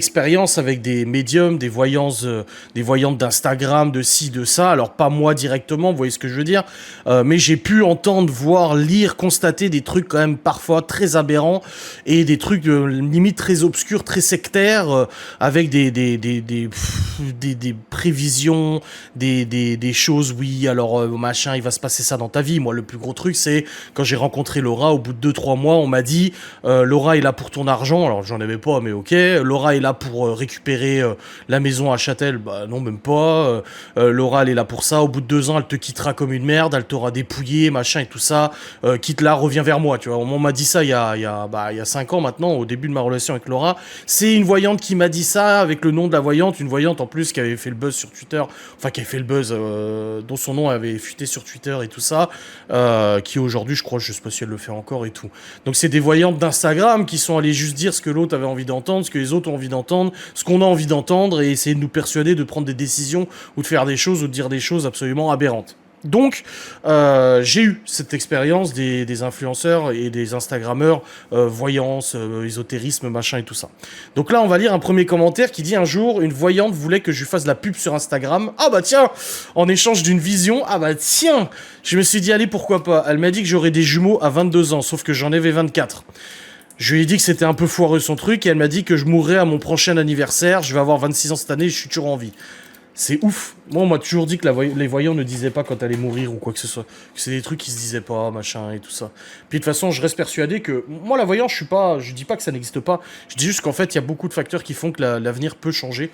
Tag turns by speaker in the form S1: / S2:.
S1: expérience avec des médiums, des voyantes d'Instagram, de ci, de ça. Alors pas moi directement, vous voyez ce que je veux dire, mais j'ai pu entendre, voir, lire, constater des trucs quand même parfois très aberrants et des trucs limite très obscurs, très sectaires, avec des prévisions, des choses. Oui, alors machin, il va se passer ça dans ta vie. Moi, le plus gros truc, c'est quand j'ai rencontré Laura, au bout de 2 3 mois, on m'a dit Laura est là pour ton argent. Alors j'en avais pas, mais ok. Laura est là pour récupérer la maison à Châtel. Bah non, même pas. Laura, elle est là pour ça. Au bout de 2 ans, elle te quittera comme une merde. Elle t'aura dépouillé, machin et tout ça. Quitte là, reviens vers moi. Tu vois, on m'a dit ça il y a 5 ans maintenant, au début de ma relation avec Laura. C'est une voyante qui m'a dit ça avec le nom de la voyante. Une voyante en plus qui avait fait le buzz sur Twitter. Enfin, qui avait fait le buzz, dont son nom avait fuité sur Twitter et tout ça. Qui aujourd'hui, je crois, je sais pas si elle le fait encore et tout. Donc c'est des voyantes d'Instagram qui sont allées juste dire ce que l'autre avait envie d'entendre, ce que les autres ont envie d'entendre, ce qu'on a envie d'entendre, et essayer de nous persuader de prendre des décisions ou de faire des choses ou de dire des choses absolument aberrantes. Donc, j'ai eu cette expérience des influenceurs et des Instagrammeurs, voyance, ésotérisme, machin et tout ça. Donc là, on va lire un premier commentaire qui dit: un jour, une voyante voulait que je lui fasse de la pub sur Instagram. Ah bah tiens, en échange d'une vision. Ah bah tiens, je me suis dit, allez, pourquoi pas. Elle m'a dit que j'aurais des jumeaux à 22 ans, sauf que j'en avais 24. Je lui ai dit que c'était un peu foireux son truc, et elle m'a dit que je mourrais à mon prochain anniversaire. Je vais avoir 26 ans cette année, je suis toujours en vie. C'est ouf. Moi, on m'a toujours dit que les voyants ne disaient pas quand elle allait mourir ou quoi que ce soit. Que c'est des trucs qui se disaient pas, machin et tout ça. Puis de toute façon, je reste persuadé que moi, la voyance, je dis pas que ça n'existe pas. Je dis juste qu'en fait, il y a beaucoup de facteurs qui font que l'avenir peut changer